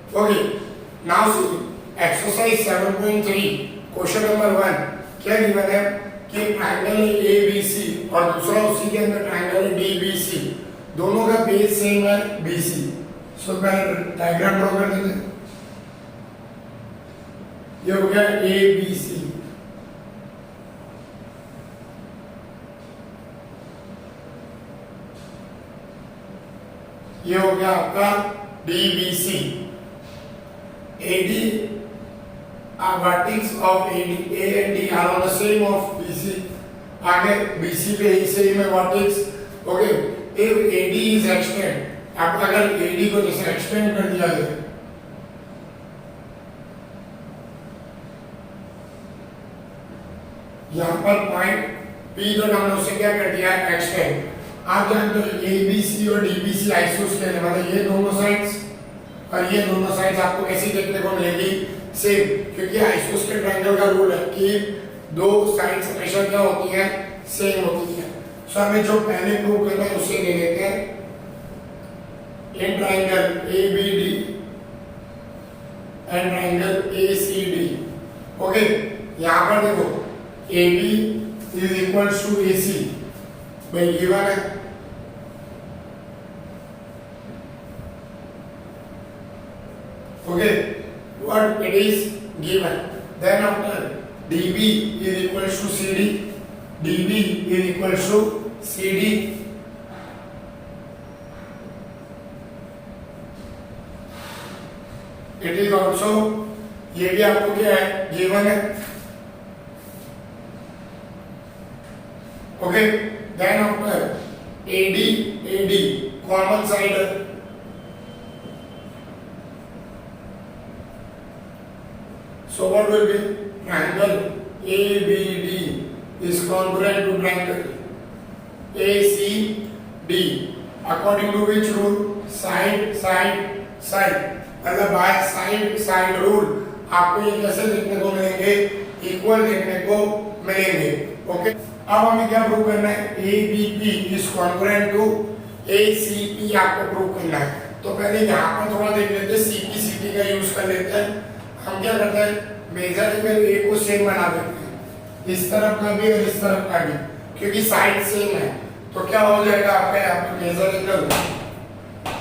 Okay, now सी exercise 7.3 question number 1 क्या given है कि ट्रायंगल ए बी सी और दूसरा उसी के अंदर ट्रायंगल डी बी सी, दोनों का बेस सेम है बी सी। सो मैं डायग्राम ड्रॉ कर देते हैं। ये हो गया ए बी सी, ये हो गया आपका D B C. AD vertex of AD, A and D are on the same of BC. आगे BC पे ही सेम है vertex. Okay, if AD is extend, अब अगर AD को जैसे एक्सटेंड कर दिया जाए, यहाँ पर पॉइंट P जो हमने उसे क्या कर दिया एक्सटेंड। आप जानते हो ABC और DBC आइसोस्केल है, मतलब ये दोनों साइड्स और ये दोनों साइड्स आपको कैसी देखने को मिलेगी सेम, क्योंकि आइसोस्केल ट्रायंगल का रूल है कि दो साइड्स हमेशा क्या होती हैं सेम होती हैं। सो हमें जो पहले प्रूव करना है उसे ले लेते हैं। इन triangle ABD and triangle ACD। Okay, यहाँ पर देखो AB is equal to AC भाई गिवन है। Okay, what it is given. Then after DB is equal to CD, DB is equal to CD. It is also, ये भी आपको क्या है given है। Okay, then after AD common side है। So what will be triangle ABD is congruent to triangle ACD according to which rule? Side मतलब by side rule आपको ये कैसे देखने को मिलेंगे इक्वल देखने को मिलेंगे। ओके, अब हमें क्या प्रूव करना है? ABP is congruent to ACP आपको प्रूव करना है। तो पहले यहाँ पर थोड़ा देख लेते हैं, CPCT का यूज कर लेते हैं। हम क्या करते हैं मेजर एंगल ए को सेम बना देते हैं, इस तरफ का भी और इस तरफ का भी, क्योंकि साइड सेम है। तो क्या हो जाएगा आपका यहाँ पे measure angle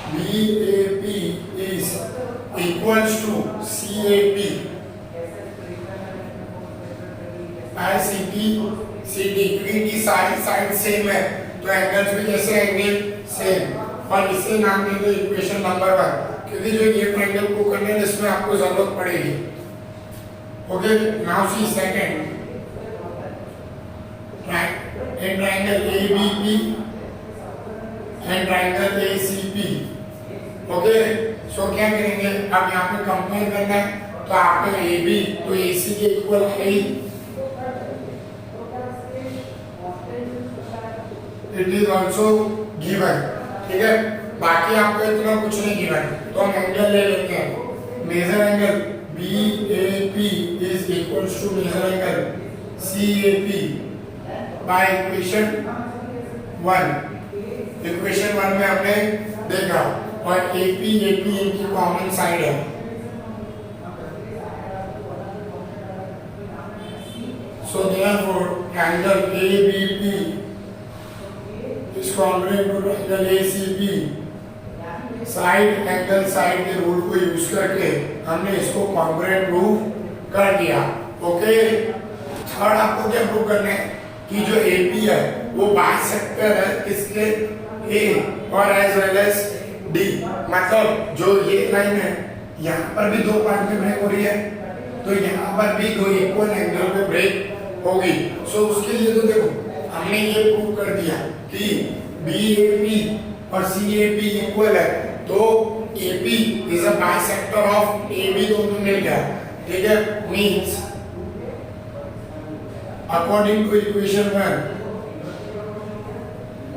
BAP is equals to CAP by CPCD, क्योंकि साइड सेम है तो एंगल्स भी कैसे आएंगे सेम। और इसे नाम देंगे इक्वेशन नंबर 1, क्योंकि जो ये ट्रायंगल को करने में इसमें आपको जरूरत पड़ेगी। Okay, now see second triangle ABP and triangle ACP। Okay, so क्या करेंगे अब यहाँ पे कंपेयर करना है, तो आपका AB तो AC के इक्वल है ही। इट इज ऑल्सो गिवन, ठीक है। बाकी आपको इतना कुछ नहीं गिवन, तो हम एंगल ले लेते हैं। Measure angle BAP is equals to measure angle CAP by equation 1। Equation 1 में हमने देखा और AP इनकी कॉमन साइड है। So therefore triangle ABP is congruent to triangle ACP। Side angle side के रूल को यूज करके हमने इसको कॉन्ग्रुएंट प्रूव कर दिया। ओके, थर्ड आपको क्या प्रूव करना है कि जो AP है वो बाइसेक्टर है किसके A और एज वेल एज D, मतलब जो ये लाइन है यहाँ पर भी दो पार्ट में ब्रेक हो रही है, तो यहाँ पर भी दो इक्वल एंगल पे ब्रेक होगी। सो उसके लिए तो देखो हमने ये प्रूव कर दिया कि BAP और CAP इक्वल है, तो AP is a bisector of AB, दोनों मिल गया, ठीक है। मींस अकॉर्डिंग टू इक्वेशन 1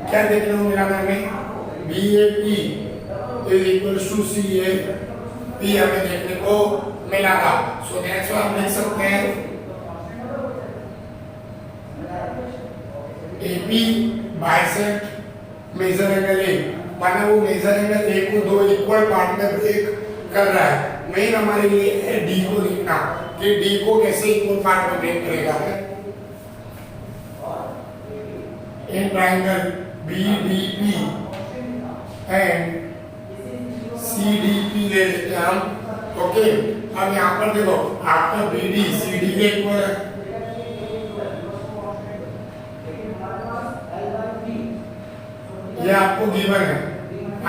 क्या देखने को मिला हमें? BAP is equal to CAP हमें देखने को मिला था। सो दैट्स व्हाई हम लिख सकते हैं AP bisect measure angle A, माना वो मेजर एंगल A को दो इक्वल पार्ट में ब्रेक कर रहा है। मेन हमारे लिए है डी को लिखना कि डी को कैसे इक्वल पार्ट में ब्रेक करेगा। In triangle BDP and CDP ले लेते हैं हम। ओके, अब यहाँ पर देखो आपका बीडी सीडी के इक्वल है, ये आपको गिवन है।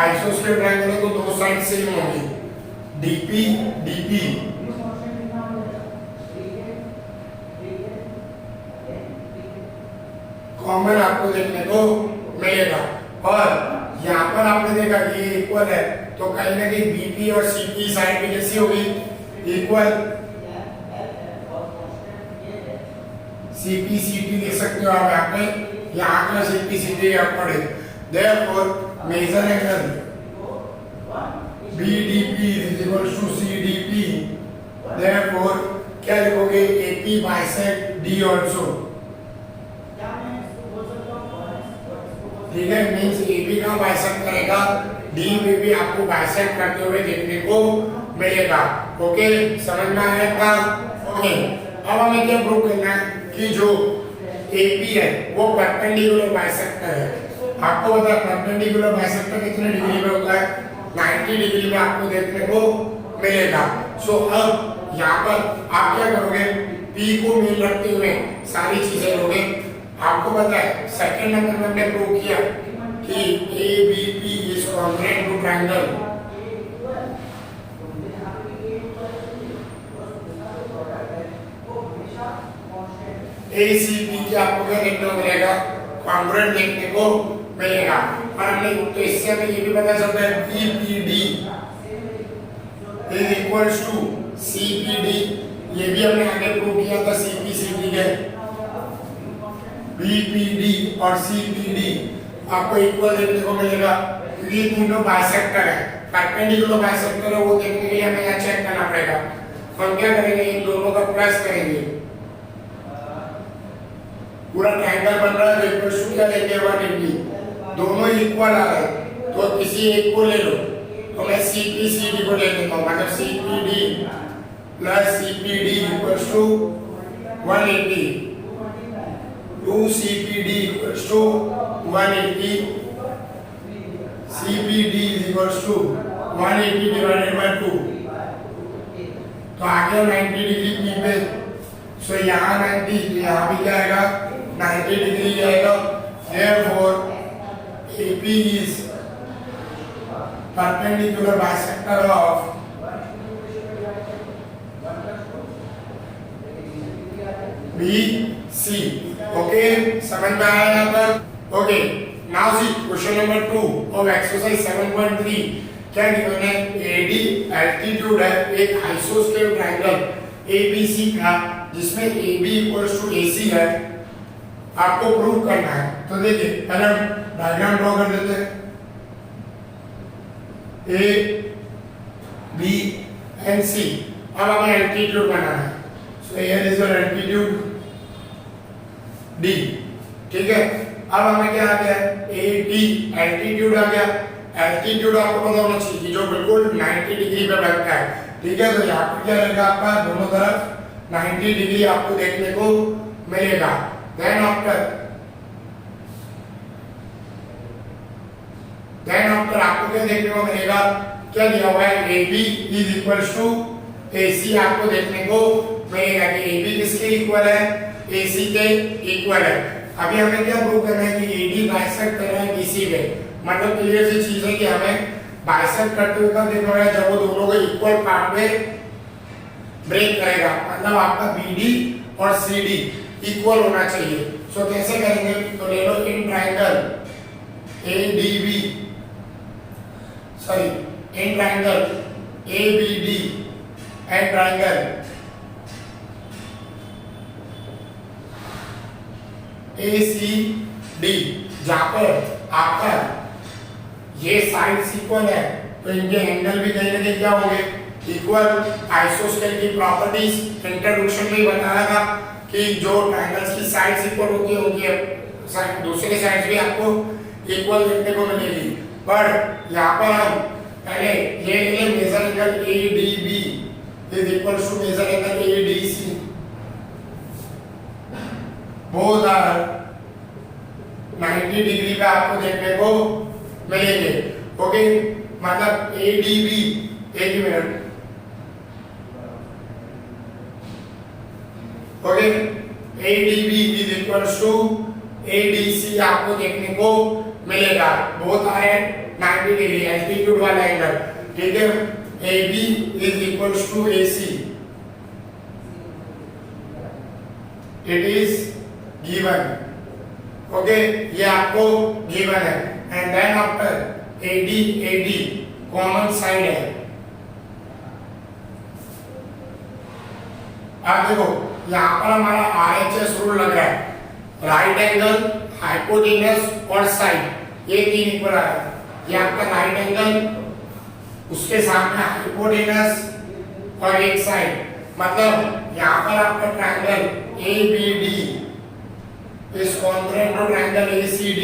आइसोस्केल ट्रायंगल है तो दो साइड सेम होंगी, डीपी डीपी। कॉमन आपको देखने को मिलेगा। और यहाँ पर आपने देखा कि ये इक्वल है तो कहीं ना कहीं बीपी और सीपी साइड भी कैसी होगी, इक्वल। सीपी सीटी देख सकते हो आप यहाँ पे, यहाँ का सीपी सीटी आप पढ़े। Therefore, measure angle BDP is equal to CDP. Therefore, क्या लिखोगे, AP bisect D also. ठीक है, मीन्स AB का बाइसेक्ट करेगा, D में भी आपको बाइसेक्ट करते हुए देखने को मिलेगा। ओके, समझ में आया था? ओके, अब हमें क्या प्रूव करना है कि जो AP है वो परपेंडिकुलर बाइसेक्टर है। आपको पता है परपेंडिकुलर बाइसेक्टर कितने डिग्री में होता है, 90 डिग्री में आपको देखने को मिलेगा। सो अब यहाँ पर आप क्या करोगे, P को मेन रखते हुए सारी चीजें लोगे। आपको पता है सेकंड नंबर में हमने प्रूव किया कि ABP is congruent to triangle ACP के। आपको क्या देखने को मिलेगा, कॉन्ग्रुएंट देखने को मिलेगा। और हमने तो इससे हमें ये भी पता चलता है BPD is equals to CPD। ये भी हमने आगे प्रूव किया था CPCD के। BPD और CPD आपको इक्वल देखने को मिलेगा क्योंकि ये तीनों बाइसेक्टर है, परपेंडिकुलर बाइसेक्टर है। वो देखने के लिए हमें यहाँ चेक करना पड़ेगा। हम क्या करेंगे, इन दोनों का प्लस करेंगे, पूरा ट्रायंगल बन रहा है तो इक्वल टू क्या लेंगे 180, दोनों इक्वल आ रहे हैं तो किसी एक को ले लो। तो मैं CPCD को ले लेता हूँ, मतलब CPD plus CPD equals to 180, 2CPD equals to 180, CPD is equals to 180 divided by 2। तो आ गया 90 डिग्री P पे। सो यहाँ 90, यहाँ भी क्या आएगा 90 डिग्री आएगा। Therefore, AP is perpendicular bisector of BC। Okay, समझ में आया यहाँ पर? Okay, now see question number 2 of exercise 7.3। क्या गिवन है, AD एल्टीट्यूड है एक आइसोस्केल ट्रायंगल ABC का जिसमें AB इक्वल्स टू AC है, आपको प्रूव करना है। तो देखिए पहले हम डायग्राम ड्रॉ कर देते हैं। A B and C, अब हमें एल्टीट्यूड बनाना है। So here is your altitude D, ठीक है। अब हमें क्या आ गया, AD एल्टीट्यूड आ गया। एल्टीट्यूड आपको पता होना चाहिए कि जो बिल्कुल 90 डिग्री पे बनता है, ठीक है। तो यहाँ पर क्या रहेगा आपका, दोनों तरफ 90 डिग्री आपको देखने को मिलेगा। देन आफ्टर आपको क्या देखने को मिलेगा, क्या दिया हुआ है, AB is equals to AC आपको देखने को मिलेगा कि AB किसके इक्वल है, AC के इक्वल है। अभी हमें क्या प्रूव करना है कि AD बाइसेक्ट कर रहा है BC पे, मतलब क्लियर सी चीज है कि हमें बाइसेक्ट करते हुए कब देखना है, जब वो दोनों को इक्वल पार्ट में ब्रेक करेगा, मतलब आपका BD और CD इक्वल होना चाहिए। सो कैसे करेंगे, तो ले लो इन triangle ABD and triangle ACD, जहां पर आपका ये साइड्स इक्वल है तो इनके एंगल भी कहीं ना कहीं क्या होंगे, इक्वल। आइसोस्केल की प्रॉपर्टीज इंट्रोडक्शन में ही बताया था कि जो ट्रायंगल्स की साइड्स इक्वल होती है उनकी दूसरी साइड्स भी आपको इक्वल देखने को मिलेगी। पर यहाँ पर हम पहले ये ले measure angle ADB is equal to measure angle ADC, both are 90 degree पे आपको देखने को मिलेंगे। ओके, मतलब ADB, एक ही minute, okay, ADB is equal to ADC आपको देखने को मिलेगा, both are at 90 degree, altitude वाला एंगल, ठीक है। AB is equal to AC, it is given, okay, ये आपको गिवन है। And then after AD common side है। अब देखो यहाँ पर हमारा RHS रूल लग रहा है, राइट एंगल, हाइपोटेनस और साइड, ये तीन इक्वल आ रहा है। ये आपका राइट एंगल, उसके सामने हाइपोटेनस और एक साइड, मतलब यहाँ पर आपका triangle ABD is congruent to triangle ACD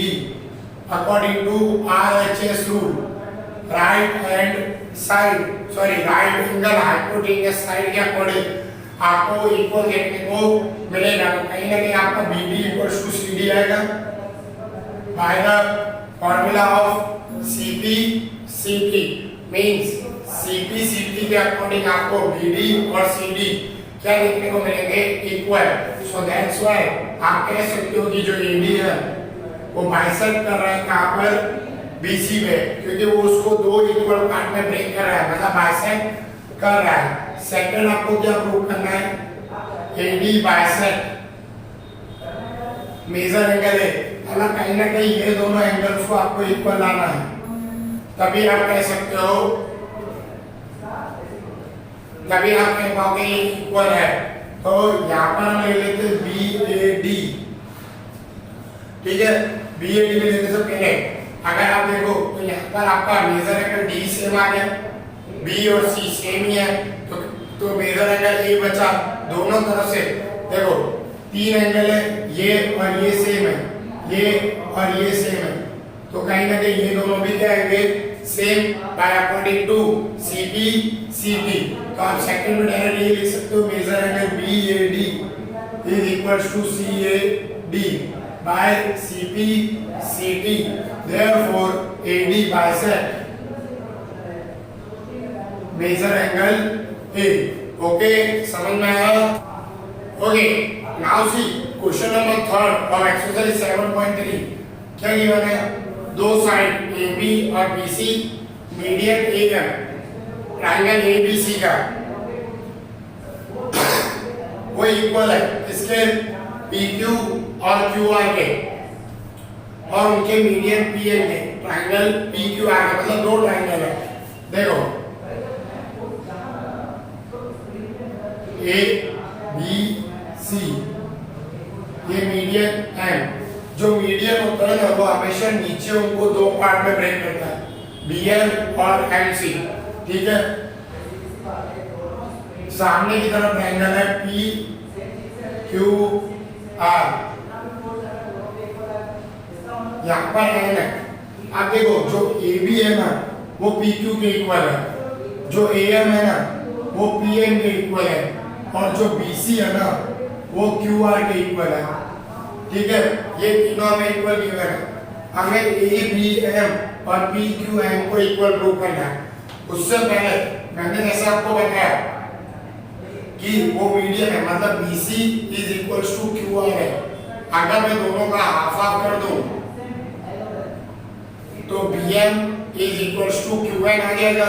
according to RHS rule, right angle hypotenuse side के अकॉर्डिंग आपको इक्वल देखने को मिलेगा। तो कहीं ना कहीं आपका BD इक्वल्स टू CD आएगा by the formula of CP/CT, means CP/CT के अकॉर्डिंग आपको BD और CD क्या देखने को मिलेंगे, इक्वल। सो दैट्स व्हाई आप कह सकते हो कि जो AD है वो बाइसेक्ट कर रहा है कहाँ पर, BC पे, क्योंकि वो उसको दो इक्वल पार्ट में ब्रेक कर रहा है, मतलब बाइसेक्ट कर रहा है। सेकंड आपको क्या प्रूव करना है, AD बाइसेक्ट मेजर एंगल है, मतलब कहीं ना कहीं ये दोनों एंगल्स को आपको इक्वल लाना है, तभी आप कह सकते हो, तभी आप कह पाओगे इक्वल है। तो यहाँ पर हम ले लेते हैं BAD, ठीक है। BAD में लेने से पहले अगर आप देखो तो यहाँ पर आपका मेजर एंगल D सेम आ गया, B और C सेम ही है, तो मेजर एंगल A बचा। दोनों तरफ से देखो तीन एंगल है, ये और ये सेम है, ये और ये सेम है, तो कहीं ना कहीं ये दोनों भी क्या आएंगे, same, bye according to CP/CT। तो आप सेकंड में डायरेक्ट ये लिख सकते हो, measure angle BAD is equals to CAD by CP/CT, therefore AD bisect measure angle A। Okay, समझ में आया? Okay, now see question number 3 of exercise 7.3। क्या गिवन है, दो साइड AB और BC, median AM, triangle ABC का वो equal है इसके PQ और QR के, और उनके मीडियन PN के, ट्रायंगल PQR के, मतलब दो ट्रायंगल है। देखो ABC, ये मीडियन M, जो मीडियन होता है ना वो हमेशा नीचे उनको दो पार्ट में ब्रेक करता है, BM और MC, ठीक है। सामने की तरफ ट्रायंगल है PQR, यहाँ पर N है। आप देखो जो AB है ना वो PQ के इक्वल है, जो AM है ना वो PM के इक्वल है, और जो BC है ना वो QR के इक्वल है, ठीक है। ये तीनों में इक्वल गिवन है, हमें ABM और PQM को इक्वल प्रूव करना है। उससे पहले मैंने जैसे आपको बताया कि वो मीडियन है, मतलब BC is equals to QR है। अगर मैं दोनों का हाफ हाफ कर दूं तो BM is equals to QN आ जाएगा।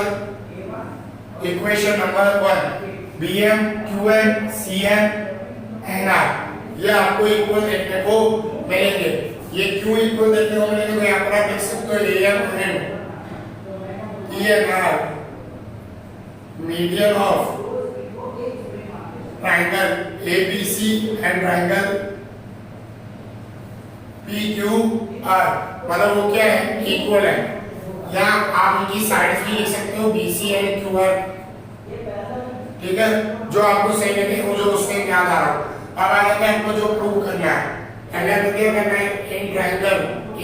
Equation number 1, BM QN CN NR, ये आपको इक्वल देखने को मिलेंगे। ये क्यों इक्वल देखने को मिलेंगे, तो यहाँ पर आप देख सकते हो AM N ENR, median of triangle ABC and triangle PQR, मतलब वो क्या है, इक्वल है। या आप उनकी साइड्स भी लिख सकते हो BC एंड QR, ठीक है। जो आपको सही लगे वो जो उसमें याद आ रहा हो। अब आ जाता है हमको जो प्रूव करना है, पहले तो क्या करना है, इन triangle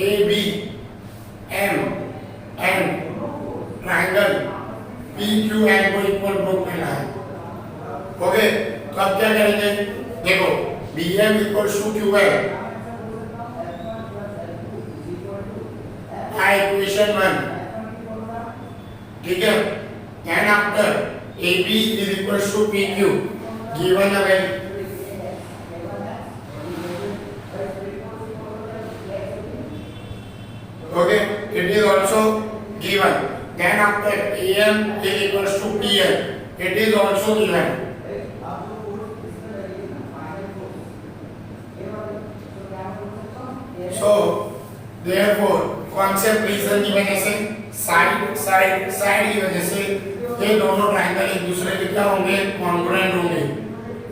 AB M N triangle P Q N को इक्वल प्रूव करना है। ओके, तो अब क्या करेंगे, देखो B M equals to Q N, equation 1, ठीक है। And after A B is equals to P Q given a value, okay, it is also given. Then after am is equals to pm, it is also given. So therefore concept reason की वजह से side की वजह से ये दोनों triangle एक दूसरे के क्या होंगे, कॉन्ग्रुएंट होंगे।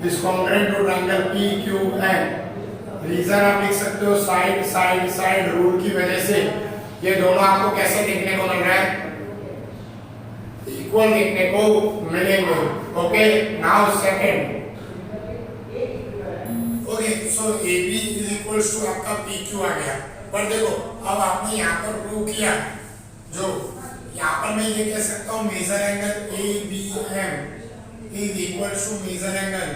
इस congruent to triangle P Q N, reason आप लिख सकते हो साइड रूल की वजह से ये दोनों आपको कैसे देखने को मिल रहा है, इक्वल देखने को मिलेंगे। Okay, now second, okay, so A B is equals to आपका पी क्यू आ गया। पर देखो अब आपने यहाँ पर प्रूव किया, जो यहाँ पर मैं ये कह सकता हूँ measure angle A B M is equals to measure angle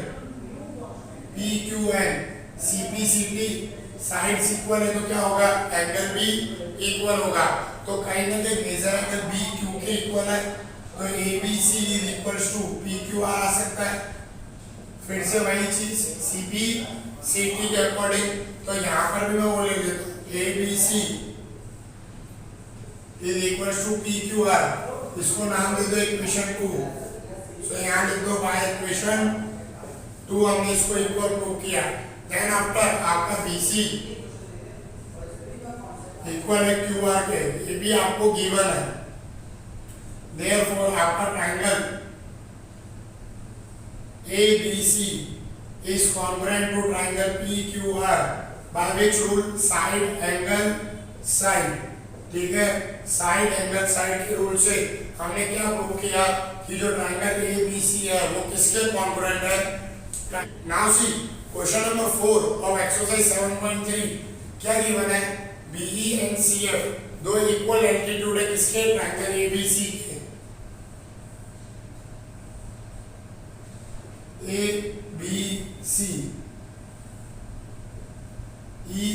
P Q N, C P C T sides equal है तो क्या होगा, एंगल भी इक्वल होगा। तो कहीं ना कहीं मेजर एंगल बी क्यू के इक्वल है, तो A B C is equals to P Q R आ सकता है। फिर से वही चीज सी पी सी टी के अकॉर्डिंग, तो यहाँ पर भी मैं वो ले लेता हूँ A B C is equals to P Q R, इसको नाम दे दो इक्वेशन 2। तो यहाँ लिख दो बाय इक्वेशन 2, हमने इसको इक्वल प्रूव किया। देन आफ्टर आपका BC इक्वल है QR के, ये भी आपको गिवन है। देयरफॉर आपका triangle ABC is congruent to triangle PQR by which rule side angle side, ठीक है। साइड एंगल साइड के रूल से हमने क्या प्रूव किया कि जो ट्रायंगल ABC है वो किसके कॉन्ग्रुएंट है। Now see question number 4 of exercise 7.3 क्या गिवन है, BE एंड CF दो इक्वल एल्टीट्यूड है किसके, ट्रायंगल ABC के। ABC E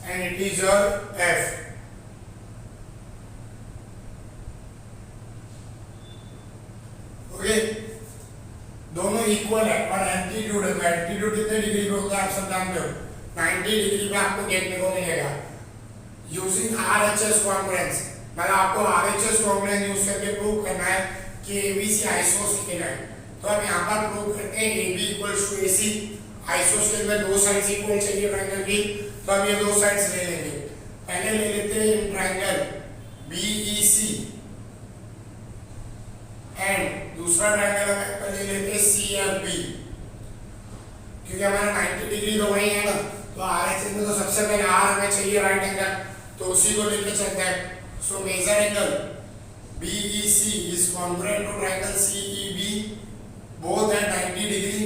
and it is your F, okay. दोनों इक्वल है और एल्टीट्यूड है, एल्टीट्यूड कितने डिग्री पे होता है आप सब जानते हो, 90 डिग्री पे आपको देखने को मिलेगा। यूजिंग RHS कॉन्ग्रुएंस, मतलब आपको RHS कॉन्ग्रुएंस यूज करके प्रूव करना है कि ABC आइसोस्केल है। तो अब यहाँ पर प्रूव करते हैं AB इक्वल्स टू AC, आइसोस्केल में दो साइड्स इक्वल चाहिए ट्रायंगल की, तो अब ये दो साइड्स ले लेंगे। पहले ले लेते हैं ट्रायंगल BEC एंड दूसरा ट्रायंगल हम ले लेते हैं CFB, क्योंकि हमारा 90 डिग्री तो वही है ना, तो RHS में तो सबसे पहले R हमें चाहिए राइट एंगल, तो उसी को लेके चलते हैं। So measure angle BEC is congruent to triangle CEB, both at 90 degree,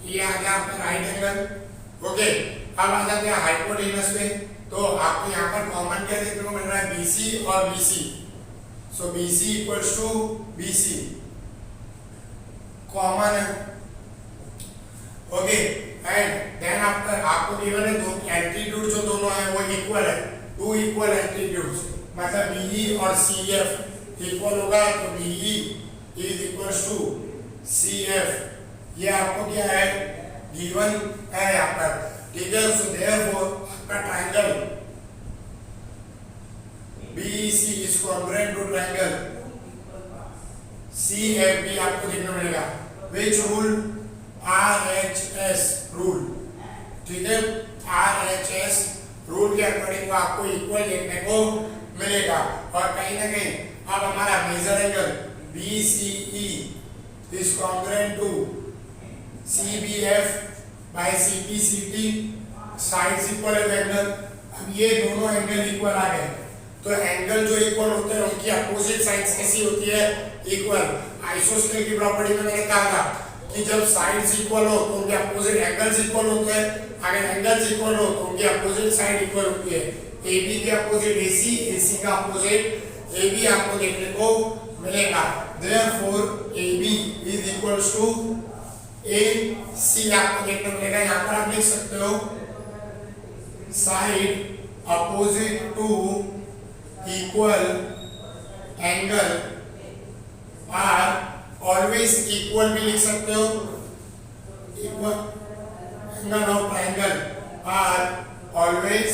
ये आ गया आपका राइट एंगल। ओके, अब आ जाते हैं हाइपोटेनस पे, तो आपको यहाँ पर कॉमन क्या देखने को मिल रहा है, BC और BC। So BC equals to BC common है, ओके। एंड देन आफ्टर आपको गिवन है दो एल्टीट्यूड जो दोनों है वो इक्वल है, टू इक्वल एल्टीट्यूड्स, मतलब BE और CF इक्वल होगा, तो BE is equals to CF, ये आपको क्या है गिवन है यहाँ पर, ठीक है। सो देयरफॉर आपका triangle BEC is congruent to triangle CFB आपको देखने को मिलेगा, व्हिच रूल, RHS रूल, ठीक है। RHS रूल के अकॉर्डिंग आपको इक्वल देखने को मिलेगा। और कहीं ना कहीं अब हमारा measure angle BCE is congruent to CBF by CPCT, sides equal है एंगल। अब ये दोनों एंगल इक्वल आ गए, तो एंगल जो इक्वल होते हैं उनकी अपोजिट साइड्स कैसी होती है, इक्वल। आइसोस्केल की प्रॉपर्टी में मैंने कहा था कि जब साइड्स इक्वल हो तो उनके अपोजिट एंगल्स इक्वल होते हैं, अगर एंगल्स इक्वल हो तो उनकी अपोजिट साइड इक्वल होती है। ए बी के अपोजिट ए सी, ए सी का अपोजिट ए बी आपको देखने को मिलेगा। Therefore A B is equals to A C आपको देखने को मिलेगा। यहाँ पर आप देख सकते हो side opposite to equal angle are always equal भी लिख सकते हो। Equal angle of triangle are always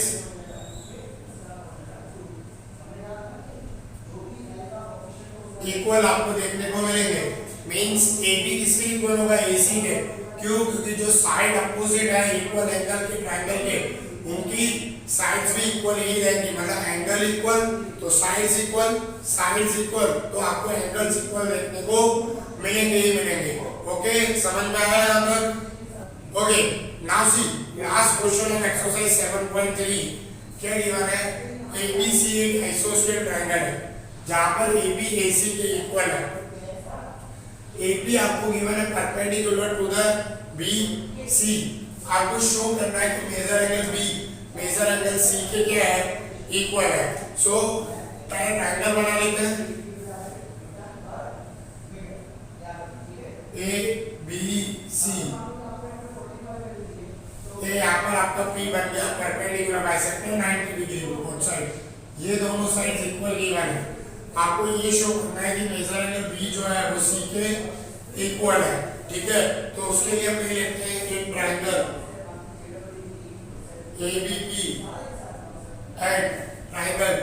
equal आपको देखने को मिलेंगे। मींस ए बी किसके इक्वल होगा, ए सी के। क्यों? क्योंकि जो साइड अपोजिट है इक्वल एंगल के ट्रायंगल के, उनकी साइड्स भी इक्वल ही रहेंगी। मतलब एंगल इक्वल तो साइड्स इक्वल, साइड्स इक्वल तो आपको एंगल्स इक्वल देखने को मिलेंगे ही मिलेंगे। ओके, समझ में आया यहाँ तक? Okay, now C last question of exercise 7.3 क्या गिवन है? ABC एक आइसोस्सेलेस ट्रायंगल है जहां पर AB AC के इक्वल है। AB आपको गिवन है परपेंडिकुलर टू द BC। आपको शो करना है कि measure angle B measure angle C के क्या है, इक्वल है। सो ट्रायंगल बना लेते हैं ABC। ये यहाँ पर आपका P बन गया perpendicular bisector 90 degree both side. ये दोनों साइड इक्वल गिवन है। आपको ये शो करना है कि मेजर एंगल B जो है वो C के इक्वल है। ठीक है, तो उसके लिए हम ले लेते हैं एक triangle ABP and triangle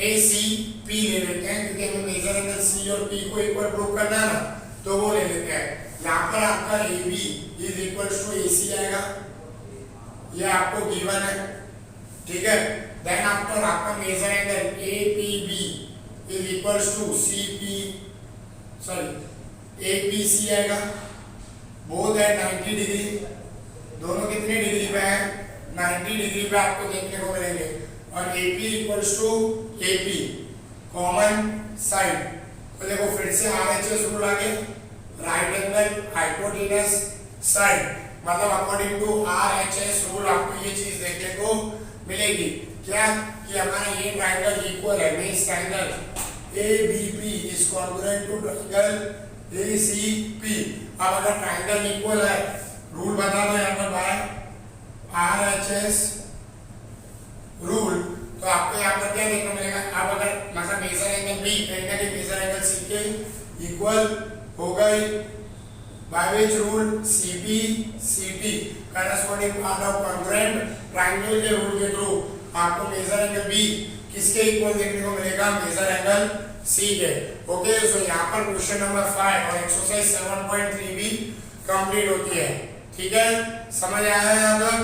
ACP ले लेते हैं, क्योंकि हमें मेजर एंगल C और P को इक्वल प्रूव करना है ना, तो वो ले लेते हैं। यहाँ पर आपका AB is equals to AC आएगा, ये आपको गिवन है। ठीक है, देन आफ्टर आपका measure angle APB is equals to APC आएगा। बोथ है 90 डिग्री, दोनों कितने डिग्री पे है, 90 डिग्री पे आपको देखने को मिलेंगे। और AP equals to AP common side. तो देखो फिर से RHS रूल आ गया, राइट एंगल हाइपोटेनस साइड। मतलब अकॉर्डिंग टू RHS रूल आपको ये चीज देखने को मिलेगी। क्या कि हमारा ये ट्रायंगल इक्वल है, means triangle ABP is congruent to triangle ACP। अब अगर ट्रायंगल इक्वल है, रूल बता दो यहाँ पर बाय RHS रूल, तो आपको यहाँ पर क्या देखने मिलेगा। अब अगर मतलब measure angle B measure angle C के इक्वल हो गई by which rule, CB/CD corresponding part of congruent triangle के रूल के थ्रू आपको मेजर एंगल B किसके इक्वल देखने को मिलेगा, मेजर एंगल C के। ओके, सो यहाँ पर क्वेश्चन नंबर 5 और एक्सरसाइज 7.3 भी कंप्लीट होती है। ठीक है, समझ आया यहाँ तक?